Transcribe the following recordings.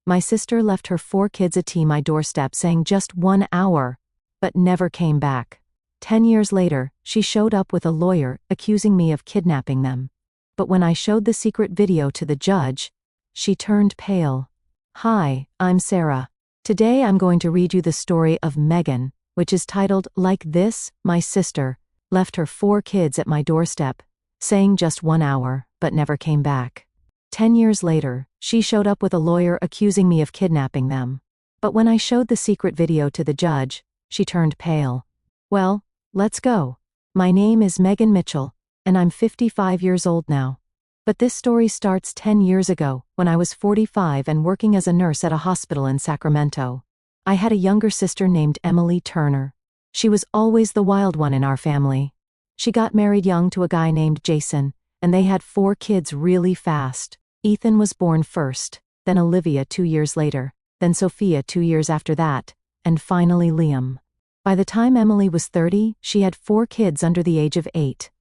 My sister left her 4 kids at my doorstep saying just 1 hour, but never came back. 10 years later, she showed up with a lawyer accusing me of kidnapping them. But when I showed the secret video to the judge, she turned pale. Hi, I'm Sarah. Today I'm going to read you the story of Megan, which is titled, Like This, My Sister Left Her 4 Kids at My Doorstep, saying just 1 hour, but never came back. 10 years later, she showed up with a lawyer accusing me of kidnapping them. But when I showed the secret video to the judge, she turned pale. Well, let's go. My name is Megan Mitchell, and I'm 55 years old now. But this story starts 10 years ago, when I was 45 and working as a nurse at a hospital in Sacramento. I had a younger sister named Emily Turner. She was always the wild one in our family. She got married young to a guy named Jason, and they had 4 kids really fast. Ethan was born first, then Olivia 2 years later, then Sophia 2 years after that, and finally Liam. By the time Emily was 30, she had 4 kids under the age of 8.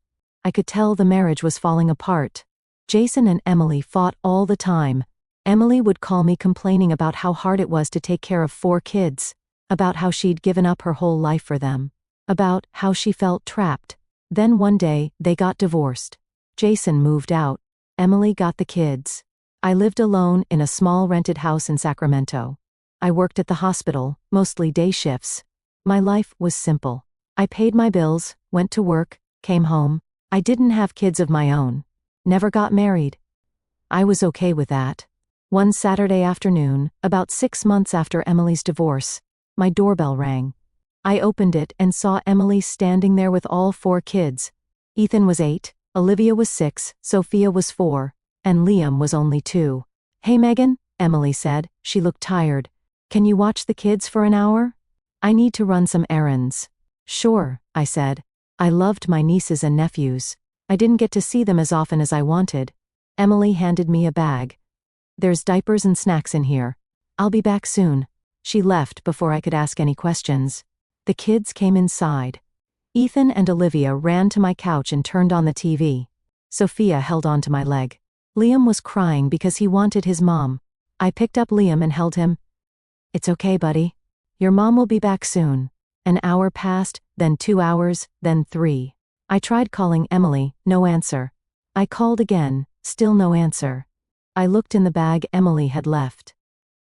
I could tell the marriage was falling apart. Jason and Emily fought all the time. Emily would call me complaining about how hard it was to take care of 4 kids, about how she'd given up her whole life for them, about how she felt trapped. Then one day, they got divorced. Jason moved out. Emily got the kids. I lived alone in a small rented house in Sacramento. I worked at the hospital, mostly day shifts. My life was simple. I paid my bills, went to work, came home. I didn't have kids of my own. Never got married. I was okay with that. One Saturday afternoon, about 6 months after Emily's divorce, my doorbell rang. I opened it and saw Emily standing there with all 4 kids. Ethan was 8, Olivia was 6, Sophia was 4, and Liam was only 2. Hey Megan, Emily said. She looked tired. Can you watch the kids for an hour? I need to run some errands. Sure, I said. I loved my nieces and nephews. I didn't get to see them as often as I wanted. Emily handed me a bag. There's diapers and snacks in here. I'll be back soon. She left before I could ask any questions. The kids came inside. Ethan and Olivia ran to my couch and turned on the TV. Sophia held onto my leg. Liam was crying because he wanted his mom. I picked up Liam and held him. It's okay, buddy. Your mom will be back soon. An hour passed, then 2 hours, then 3. I tried calling Emily, no answer. I called again, still no answer. I looked in the bag Emily had left.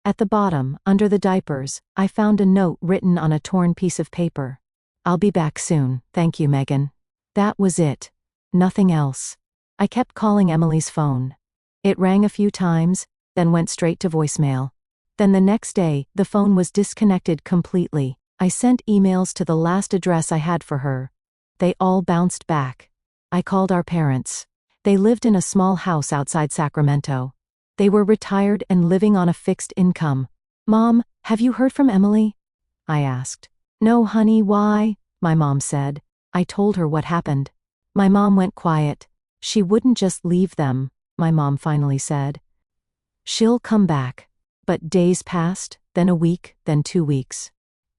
At the bottom, under the diapers, I found a note written on a torn piece of paper. I'll be back soon, thank you, Megan. That was it. Nothing else. I kept calling Emily's phone. It rang a few times, then went straight to voicemail. Then the next day, the phone was disconnected completely. I sent emails to the last address I had for her. They all bounced back. I called our parents. They lived in a small house outside Sacramento. They were retired and living on a fixed income. Mom, have you heard from Emily? I asked. No, honey, why? My mom said. I told her what happened. My mom went quiet. She wouldn't just leave them, my mom finally said. She'll come back. But days passed, then a week, then 2 weeks.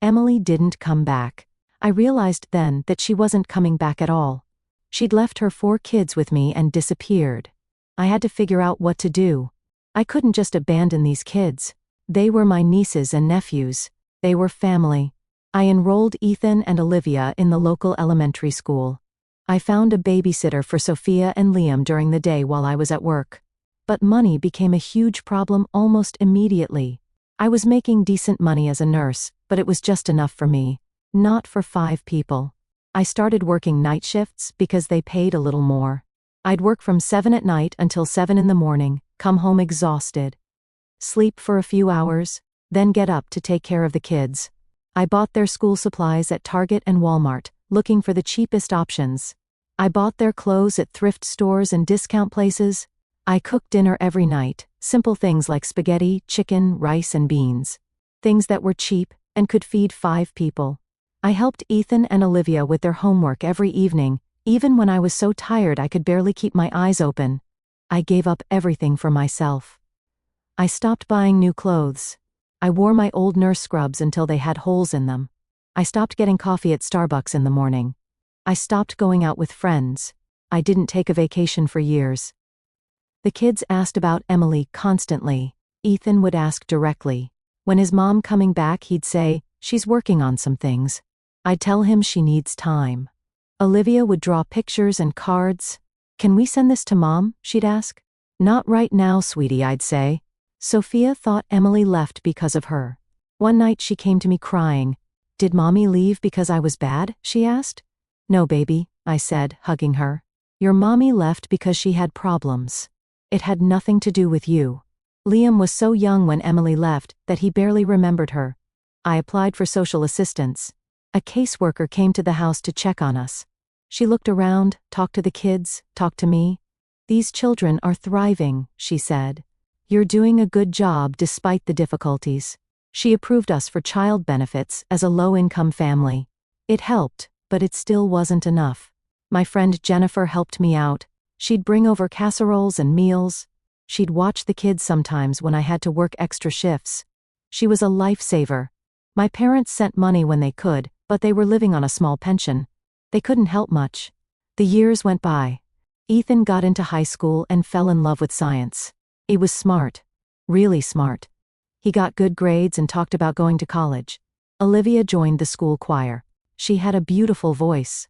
Emily didn't come back. I realized then that she wasn't coming back at all. She'd left her 4 kids with me and disappeared. I had to figure out what to do. I couldn't just abandon these kids. They were my nieces and nephews. They were family. I enrolled Ethan and Olivia in the local elementary school. I found a babysitter for Sophia and Liam during the day while I was at work. But money became a huge problem almost immediately. I was making decent money as a nurse, but it was just enough for me. Not for 5 people. I started working night shifts because they paid a little more. I'd work from 7 at night until 7 in the morning, come home exhausted. Sleep for a few hours, then get up to take care of the kids. I bought their school supplies at Target and Walmart, looking for the cheapest options. I bought their clothes at thrift stores and discount places. I cooked dinner every night, simple things like spaghetti, chicken, rice, and beans. Things that were cheap and could feed 5 people. I helped Ethan and Olivia with their homework every evening, even when I was so tired I could barely keep my eyes open. I gave up everything for myself. I stopped buying new clothes. I wore my old nurse scrubs until they had holes in them. I stopped getting coffee at Starbucks in the morning. I stopped going out with friends. I didn't take a vacation for years. The kids asked about Emily constantly. Ethan would ask directly. When his mom coming back, he'd say, "She's working on some things." I'd tell him she needs time. Olivia would draw pictures and cards. "Can we send this to Mom?" she'd ask. "Not right now, sweetie," I'd say. Sophia thought Emily left because of her. One night she came to me crying. "Did Mommy leave because I was bad?" she asked. "No, baby," I said, hugging her. "Your mommy left because she had problems. It had nothing to do with you." Liam was so young when Emily left that he barely remembered her. I applied for social assistance. A caseworker came to the house to check on us. She looked around, talked to the kids, talked to me. "These children are thriving," she said. "You're doing a good job despite the difficulties." She approved us for child benefits as a low-income family. It helped, but it still wasn't enough. My friend Jennifer helped me out. She'd bring over casseroles and meals. She'd watch the kids sometimes when I had to work extra shifts. She was a lifesaver. My parents sent money when they could, but they were living on a small pension. They couldn't help much. The years went by. Ethan got into high school and fell in love with science. He was smart. Really smart. He got good grades and talked about going to college. Olivia joined the school choir. She had a beautiful voice.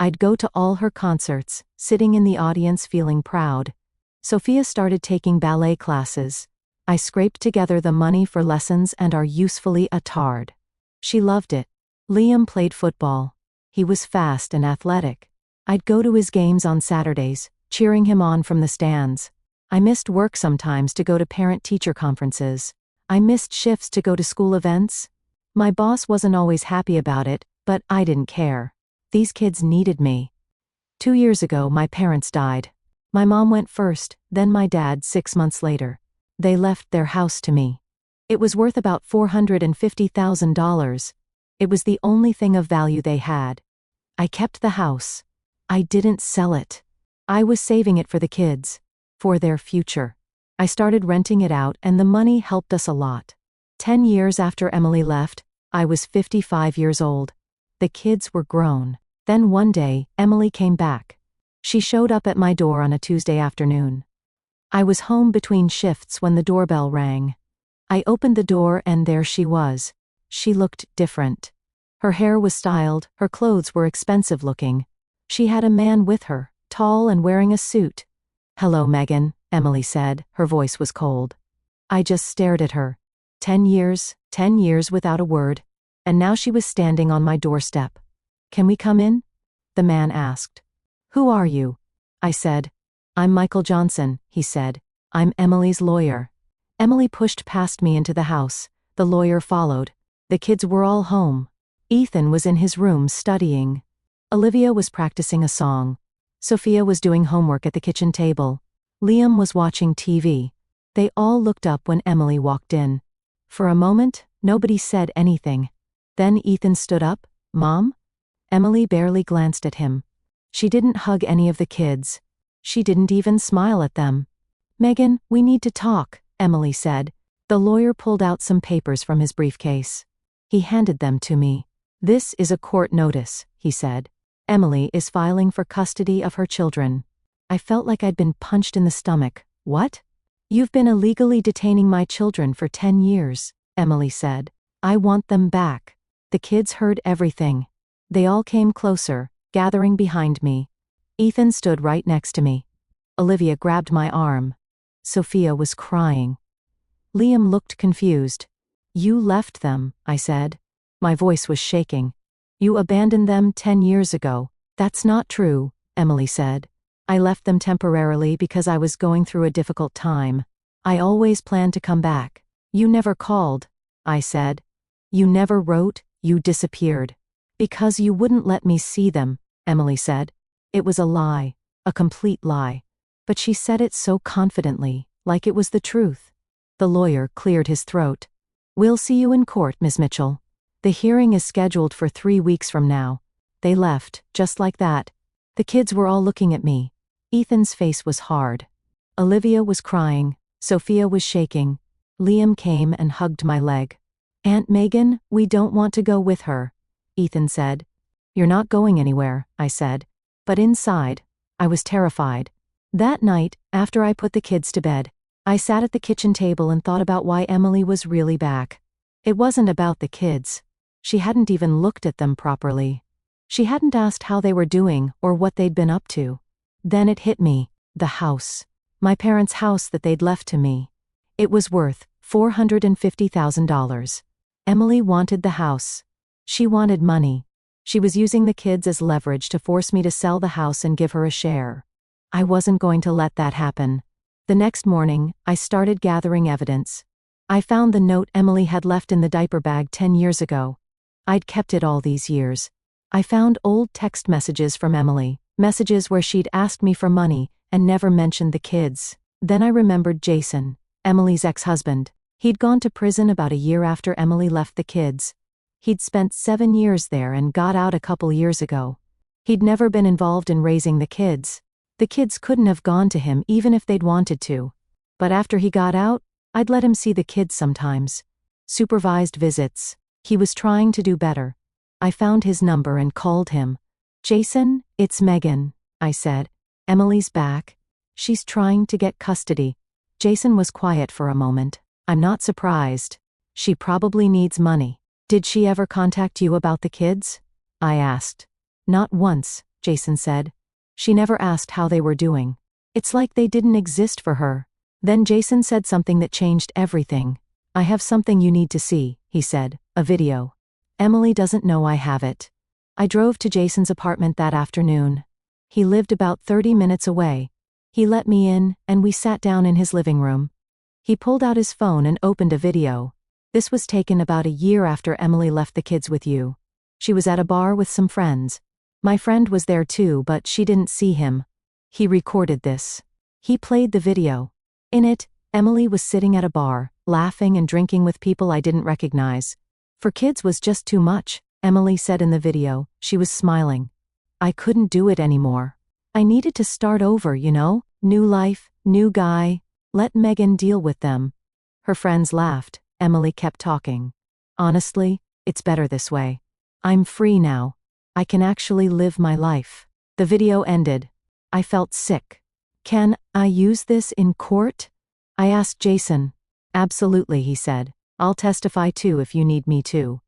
I'd go to all her concerts, sitting in the audience feeling proud. Sophia started taking ballet classes. I scraped together the money for lessons and are usefully atard. She loved it. Liam played football. He was fast and athletic. I'd go to his games on Saturdays, cheering him on from the stands. I missed work sometimes to go to parent-teacher conferences. I missed shifts to go to school events. My boss wasn't always happy about it, but I didn't care. These kids needed me. 2 years ago, my parents died. My mom went first, then my dad 6 months later. They left their house to me. It was worth about $450,000. It was the only thing of value they had. I kept the house. I didn't sell it. I was saving it for the kids. For their future. I started renting it out and the money helped us a lot. 10 years after Emily left, I was 55 years old. The kids were grown. Then one day, Emily came back. She showed up at my door on a Tuesday afternoon. I was home between shifts when the doorbell rang. I opened the door and there she was. She looked different. Her hair was styled, her clothes were expensive looking. She had a man with her, tall and wearing a suit. "Hello, Megan," Emily said. Her voice was cold. I just stared at her. 10 years without a word. And now she was standing on my doorstep. "Can we come in?" the man asked. "Who are you?" I said. "I'm Michael Johnson," he said. "I'm Emily's lawyer." Emily pushed past me into the house. The lawyer followed. The kids were all home. Ethan was in his room studying. Olivia was practicing a song. Sophia was doing homework at the kitchen table. Liam was watching TV. They all looked up when Emily walked in. For a moment, nobody said anything. Then Ethan stood up. "Mom?" Emily barely glanced at him. She didn't hug any of the kids. She didn't even smile at them. "Megan, we need to talk," Emily said. The lawyer pulled out some papers from his briefcase. He handed them to me. "This is a court notice," he said. "Emily is filing for custody of her children." I felt like I'd been punched in the stomach. "What?" "You've been illegally detaining my children for 10 years, Emily said. "I want them back." The kids heard everything. They all came closer, gathering behind me. Ethan stood right next to me. Olivia grabbed my arm. Sophia was crying. Liam looked confused. "You left them," I said. My voice was shaking. "You abandoned them 10 years ago." "That's not true," Emily said. "I left them temporarily because I was going through a difficult time. I always planned to come back." "You never called," I said. "You never wrote, you disappeared." "Because you wouldn't let me see them," Emily said. It was a lie, a complete lie. But she said it so confidently, like it was the truth. The lawyer cleared his throat. "We'll see you in court, Ms. Mitchell. The hearing is scheduled for 3 weeks from now." They left, just like that. The kids were all looking at me. Ethan's face was hard. Olivia was crying. Sophia was shaking. Liam came and hugged my leg. "Aunt Megan, we don't want to go with her," Ethan said. "You're not going anywhere," I said. But inside, I was terrified. That night, after I put the kids to bed, I sat at the kitchen table and thought about why Emily was really back. It wasn't about the kids. She hadn't even looked at them properly. She hadn't asked how they were doing or what they'd been up to. Then it hit me. The house. My parents' house that they'd left to me. It was worth $450,000. Emily wanted the house. She wanted money. She was using the kids as leverage to force me to sell the house and give her a share. I wasn't going to let that happen. The next morning, I started gathering evidence. I found the note Emily had left in the diaper bag 10 years ago. I'd kept it all these years. I found old text messages from Emily, messages where she'd asked me for money and never mentioned the kids. Then I remembered Jason, Emily's ex-husband. He'd gone to prison about a year after Emily left the kids. He'd spent 7 years there and got out a couple years ago. He'd never been involved in raising the kids. The kids couldn't have gone to him even if they'd wanted to. But after he got out, I'd let him see the kids sometimes. Supervised visits. He was trying to do better. I found his number and called him. "Jason, it's Megan," I said. "Emily's back. She's trying to get custody." Jason was quiet for a moment. "I'm not surprised. She probably needs money. Did she ever contact you about the kids?" I asked. "Not once," Jason said. "She never asked how they were doing. It's like they didn't exist for her." Then Jason said something that changed everything. "I have something you need to see," he said, "a video. Emily doesn't know I have it." I drove to Jason's apartment that afternoon. He lived about 30 minutes away. He let me in, and we sat down in his living room. He pulled out his phone and opened a video. This was taken about a year after Emily left the kids with you. She was at a bar with some friends. My friend was there too, but she didn't see him. He recorded this. He played the video. In it, Emily was sitting at a bar, laughing and drinking with people I didn't recognize. "For kids was just too much," Emily said in the video. She was smiling. "I couldn't do it anymore. I needed to start over, you know? New life, new guy. Let Megan deal with them." Her friends laughed. Emily kept talking. "Honestly, it's better this way. I'm free now. I can actually live my life." The video ended. I felt sick. "Can I use this in court?" I asked Jason. "Absolutely," he said. "I'll testify too if you need me to."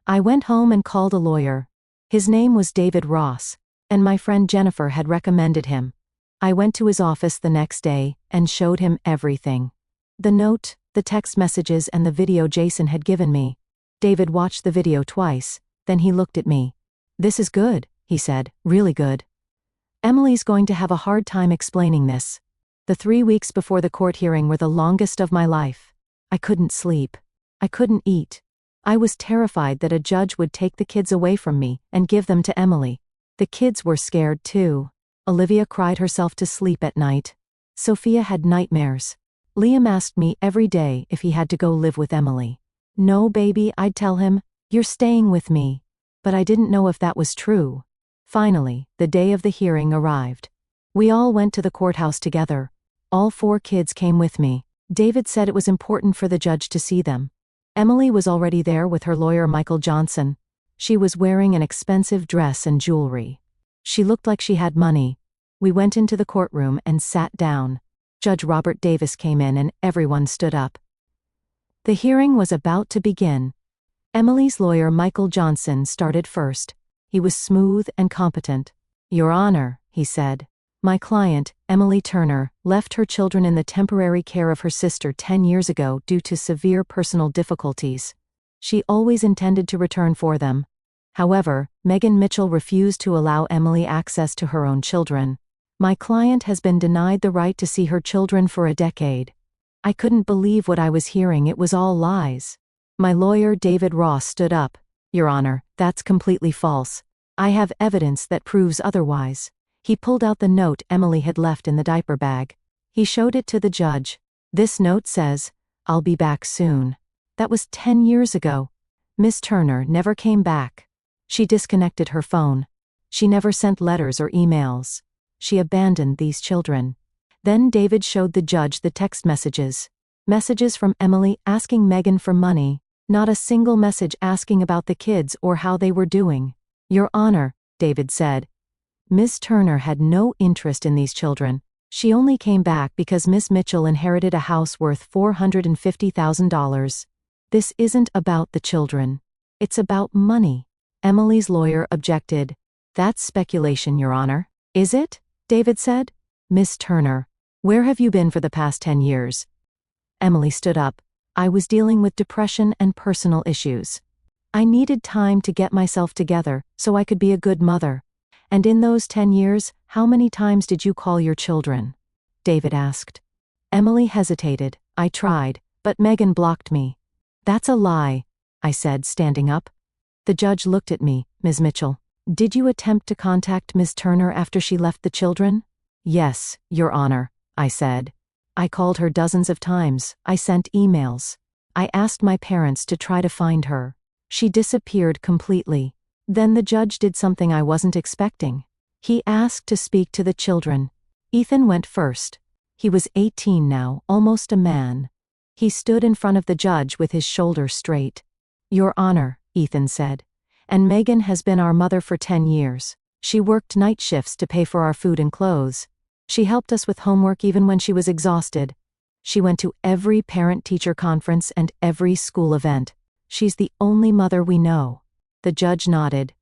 I went home and called a lawyer. His name was David Ross, and my friend Jennifer had recommended him. I went to his office the next day and showed him everything. The note, the text messages and the video Jason had given me. David watched the video twice, then he looked at me. "This is good," he said, "really good. Emily's going to have a hard time explaining this." The 3 weeks before the court hearing were the longest of my life. I couldn't sleep. I couldn't eat. I was terrified that a judge would take the kids away from me and give them to Emily. The kids were scared too. Olivia cried herself to sleep at night. Sophia had nightmares. Liam asked me every day if he had to go live with Emily. "No, baby," I'd tell him. "You're staying with me." But I didn't know if that was true. Finally, the day of the hearing arrived. We all went to the courthouse together. All 4 kids came with me. David said it was important for the judge to see them. Emily was already there with her lawyer Michael Johnson. She was wearing an expensive dress and jewelry. She looked like she had money. We went into the courtroom and sat down. Judge Robert Davis came in and everyone stood up. The hearing was about to begin. Emily's lawyer Michael Johnson started first. He was smooth and competent. "Your Honor," he said, "my client, Emily Turner, left her children in the temporary care of her sister 10 years ago due to severe personal difficulties. She always intended to return for them. However, Megan Mitchell refused to allow Emily access to her own children. My client has been denied the right to see her children for a decade." I couldn't believe what I was hearing. It was all lies. My lawyer David Ross stood up. "Your Honor, that's completely false. I have evidence that proves otherwise." He pulled out the note Emily had left in the diaper bag. He showed it to the judge. "This note says, 'I'll be back soon.' That was 10 years ago. Miss Turner never came back. She disconnected her phone. She never sent letters or emails. She abandoned these children." Then David showed the judge the text messages. Messages from Emily asking Megan for money. Not a single message asking about the kids or how they were doing. "Your Honor," David said, "Miss Turner had no interest in these children. She only came back because Miss Mitchell inherited a house worth $450,000. This isn't about the children. It's about money. Emily's lawyer objected. That's speculation, Your Honor. Is it? David said. Miss Turner, where have you been for the past 10 years? Emily stood up. I was dealing with depression and personal issues. I needed time to get myself together so I could be a good mother. And in those 10 years, how many times did you call your children? David asked. Emily hesitated. I tried, but Megan blocked me. That's a lie, I said, standing up. The judge looked at me. Ms. Mitchell, did you attempt to contact Ms. Turner after she left the children? Yes, Your Honor, I said. I called her dozens of times. I sent emails. I asked my parents to try to find her. She disappeared completely. Then the judge did something I wasn't expecting. He asked to speak to the children. Ethan went first. He was 18 now, almost a man. He stood in front of the judge with his shoulders straight. Your Honor, Ethan said. And Megan has been our mother for 10 years. She worked night shifts to pay for our food and clothes. She helped us with homework even when she was exhausted. She went to every parent-teacher conference and every school event. She's the only mother we know. The judge nodded.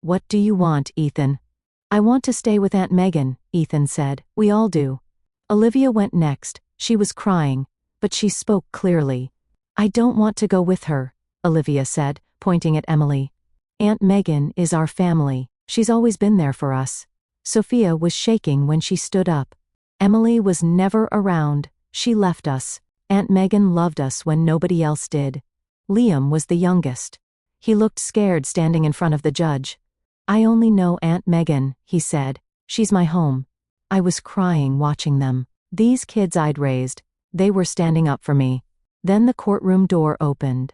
What do you want, Ethan? I want to stay with Aunt Megan, Ethan said. We all do. Olivia went next. She was crying, but she spoke clearly. I don't want to go with her, Olivia said, pointing at Emily. Aunt Megan is our family. She's always been there for us. Sophia was shaking when she stood up. Emily was never around. She left us. Aunt Megan loved us when nobody else did. Liam was the youngest. He looked scared standing in front of the judge. I only know Aunt Megan, he said. She's my home. I was crying watching them. These kids I'd raised, they were standing up for me. Then the courtroom door opened.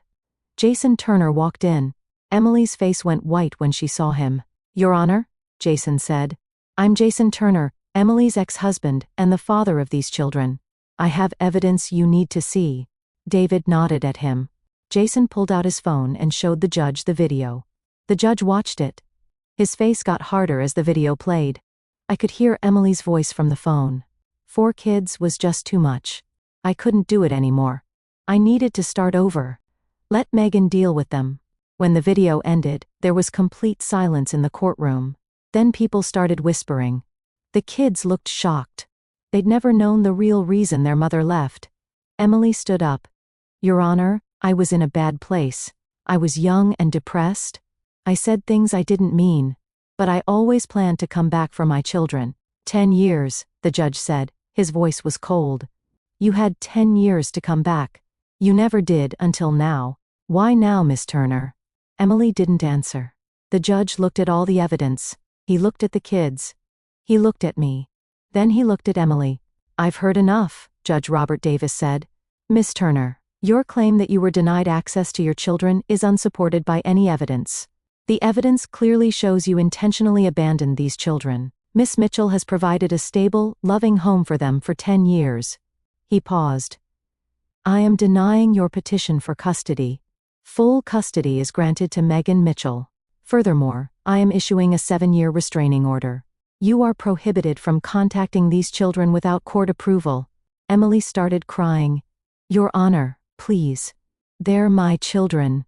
Jason Turner walked in. Emily's face went white when she saw him. Your Honor, Jason said. I'm Jason Turner, Emily's ex-husband and the father of these children. I have evidence you need to see. David nodded at him. Jason pulled out his phone and showed the judge the video. The judge watched it. His face got harder as the video played. I could hear Emily's voice from the phone. 4 kids was just too much. I couldn't do it anymore. I needed to start over. Let Megan deal with them. When the video ended, there was complete silence in the courtroom. Then people started whispering. The kids looked shocked. They'd never known the real reason their mother left. Emily stood up. Your Honor, I was in a bad place. I was young and depressed. I said things I didn't mean. But I always planned to come back for my children. 10 years, the judge said. His voice was cold. You had 10 years to come back. You never did until now. Why now, Miss Turner? Emily didn't answer. The judge looked at all the evidence. He looked at the kids. He looked at me. Then he looked at Emily. I've heard enough, Judge Robert Davis said. Miss Turner, your claim that you were denied access to your children is unsupported by any evidence. The evidence clearly shows you intentionally abandoned these children. Miss Mitchell has provided a stable, loving home for them for 10 years. He paused. I am denying your petition for custody. Full custody is granted to Megan Mitchell. Furthermore, I am issuing a 7-year restraining order. You are prohibited from contacting these children without court approval. Emily started crying. Your Honor, please. They're my children.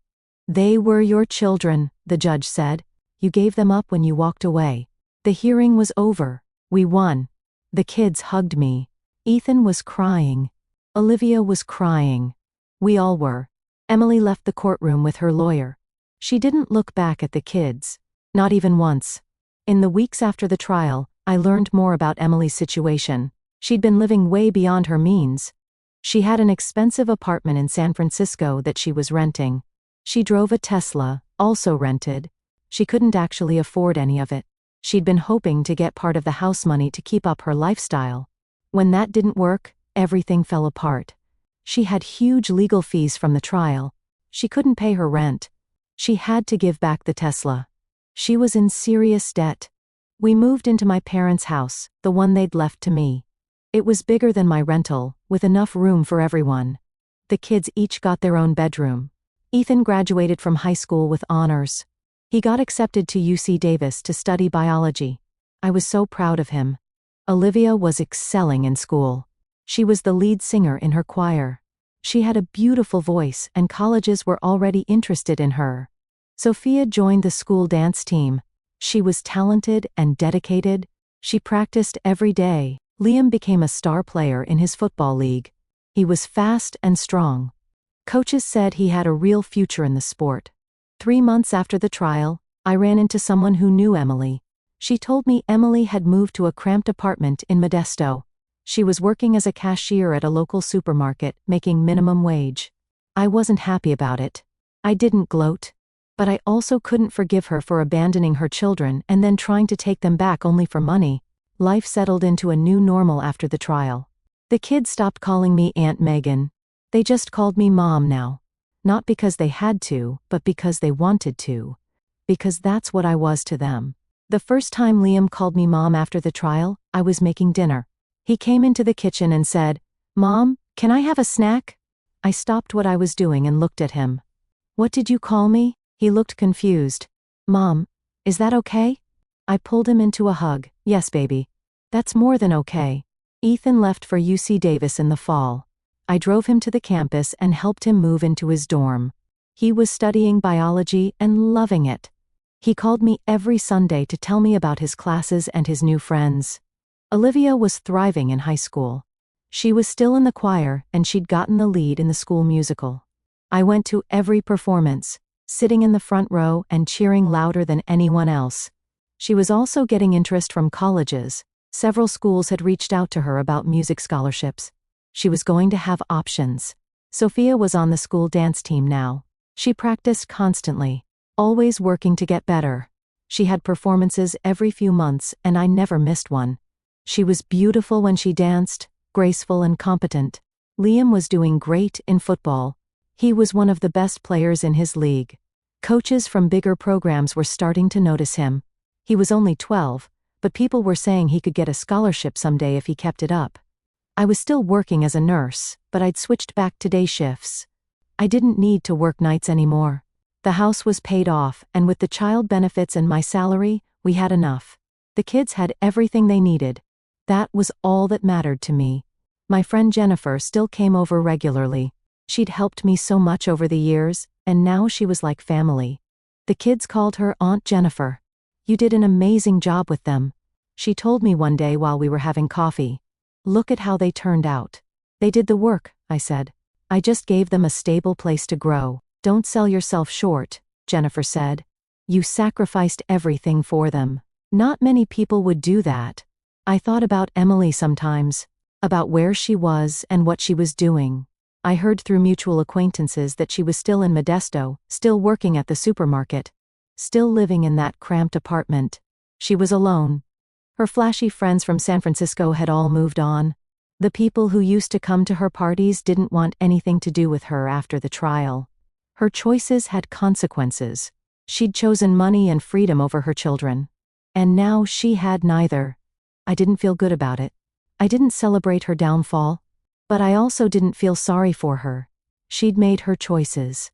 They were your children, the judge said. You gave them up when you walked away. The hearing was over. We won. The kids hugged me. Ethan was crying. Olivia was crying. We all were. Emily left the courtroom with her lawyer. She didn't look back at the kids. Not even once. In the weeks after the trial, I learned more about Emily's situation. She'd been living way beyond her means. She had an expensive apartment in San Francisco that she was renting. She drove a Tesla, also rented. She couldn't actually afford any of it. She'd been hoping to get part of the house money to keep up her lifestyle. When that didn't work, everything fell apart. She had huge legal fees from the trial. She couldn't pay her rent. She had to give back the Tesla. She was in serious debt. We moved into my parents' house, the one they'd left to me. It was bigger than my rental, with enough room for everyone. The kids each got their own bedroom. Ethan graduated from high school with honors. He got accepted to UC Davis to study biology. I was so proud of him. Olivia was excelling in school. She was the lead singer in her choir. She had a beautiful voice and colleges were already interested in her. Sophia joined the school dance team. She was talented and dedicated. She practiced every day. Liam became a star player in his football league. He was fast and strong. Coaches said he had a real future in the sport. 3 months after the trial, I ran into someone who knew Emily. She told me Emily had moved to a cramped apartment in Modesto. She was working as a cashier at a local supermarket, making minimum wage. I wasn't happy about it. I didn't gloat. But I also couldn't forgive her for abandoning her children and then trying to take them back only for money. Life settled into a new normal after the trial. The kids stopped calling me Aunt Megan. They just called me Mom now. Not because they had to, but because they wanted to. Because that's what I was to them. The first time Liam called me Mom after the trial, I was making dinner. He came into the kitchen and said, "Mom, can I have a snack?" I stopped what I was doing and looked at him. "What did you call me?" He looked confused. "Mom, is that okay?" I pulled him into a hug. "Yes, baby. That's more than okay." Ethan left for UC Davis in the fall. I drove him to the campus and helped him move into his dorm. He was studying biology and loving it. He called me every Sunday to tell me about his classes and his new friends. Olivia was thriving in high school. She was still in the choir and she'd gotten the lead in the school musical. I went to every performance, sitting in the front row and cheering louder than anyone else. She was also getting interest from colleges. Several schools had reached out to her about music scholarships. She was going to have options. Sophia was on the school dance team now. She practiced constantly, always working to get better. She had performances every few months and I never missed one. She was beautiful when she danced, graceful and competent. Liam was doing great in football. He was one of the best players in his league. Coaches from bigger programs were starting to notice him. He was only 12, but people were saying he could get a scholarship someday if he kept it up. I was still working as a nurse, but I'd switched back to day shifts. I didn't need to work nights anymore. The house was paid off, and with the child benefits and my salary, we had enough. The kids had everything they needed. That was all that mattered to me. My friend Jennifer still came over regularly. She'd helped me so much over the years, and now she was like family. The kids called her Aunt Jennifer. "You did an amazing job with them," she told me one day while we were having coffee. "Look at how they turned out." "They did the work," I said. "I just gave them a stable place to grow." "Don't sell yourself short," Jennifer said. "You sacrificed everything for them." Not many people would do that. I thought about Emily sometimes, about where she was and what she was doing. I heard through mutual acquaintances that she was still in Modesto, still working at the supermarket, still living in that cramped apartment. She was alone. Her flashy friends from San Francisco had all moved on. The people who used to come to her parties didn't want anything to do with her after the trial. Her choices had consequences. She'd chosen money and freedom over her children. And now she had neither. I didn't feel good about it. I didn't celebrate her downfall. But I also didn't feel sorry for her. She'd made her choices.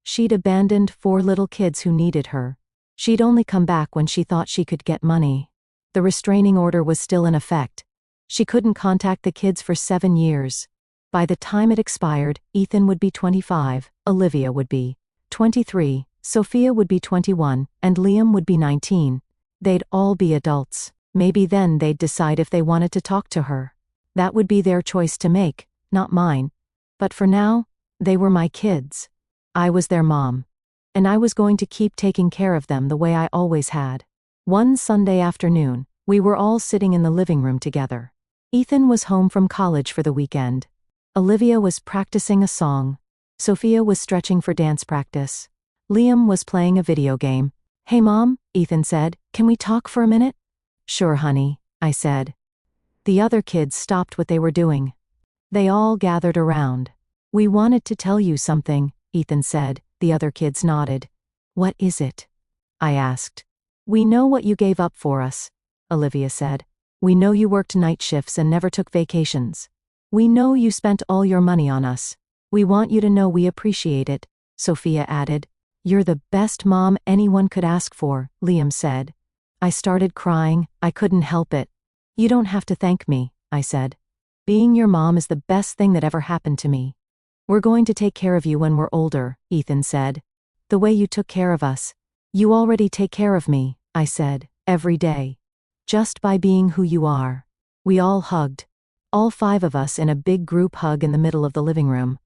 She'd abandoned 4 little kids who needed her. She'd only come back when she thought she could get money. The restraining order was still in effect. She couldn't contact the kids for 7 years. By the time it expired, Ethan would be 25, Olivia would be 23, Sophia would be 21, and Liam would be 19. They'd all be adults. Maybe then they'd decide if they wanted to talk to her. That would be their choice to make, not mine. But for now, they were my kids. I was their mom. And I was going to keep taking care of them the way I always had. One Sunday afternoon, we were all sitting in the living room together. Ethan was home from college for the weekend. Olivia was practicing a song. Sophia was stretching for dance practice. Liam was playing a video game. "Hey Mom," Ethan said, "can we talk for a minute?" "Sure, honey," I said. The other kids stopped what they were doing. They all gathered around. "We wanted to tell you something," Ethan said. The other kids nodded. "What is it?" I asked. "We know what you gave up for us," Olivia said. "We know you worked night shifts and never took vacations. We know you spent all your money on us. We want you to know we appreciate it," Sophia added. "You're the best mom anyone could ask for," Liam said. I started crying. I couldn't help it. You don't have to thank me, I said. Being your mom is the best thing that ever happened to me. We're going to take care of you when we're older, Ethan said. The way you took care of us. You already take care of me, I said, every day. Just by being who you are. We all hugged. All 5 of us in a big group hug in the middle of the living room.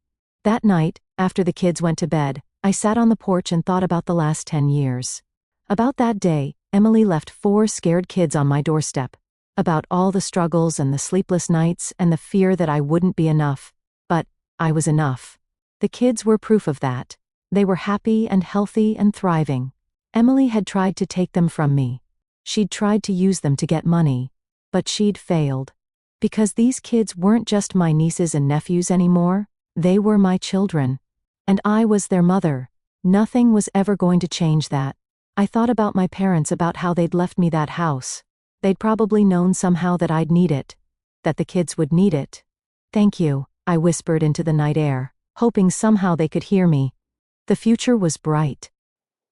That night, after the kids went to bed, I sat on the porch and thought about the last 10 years. About that day, Emily left 4 scared kids on my doorstep. About all the struggles and the sleepless nights and the fear that I wouldn't be enough. But I was enough. The kids were proof of that. They were happy and healthy and thriving. Emily had tried to take them from me. She'd tried to use them to get money. But she'd failed. Because these kids weren't just my nieces and nephews anymore, they were my children. And I was their mother. Nothing was ever going to change that. I thought about my parents, about how they'd left me that house. They'd probably known somehow that I'd need it. That the kids would need it. Thank you, I whispered into the night air, hoping somehow they could hear me. The future was bright.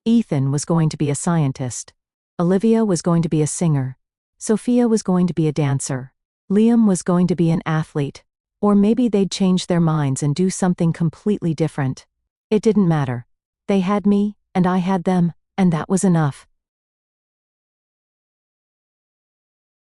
Ethan was going to be a scientist. Olivia was going to be a singer. Sophia was going to be a dancer. Liam was going to be an athlete. Or maybe they'd change their minds and do something completely different. It didn't matter. They had me, and I had them, and that was enough.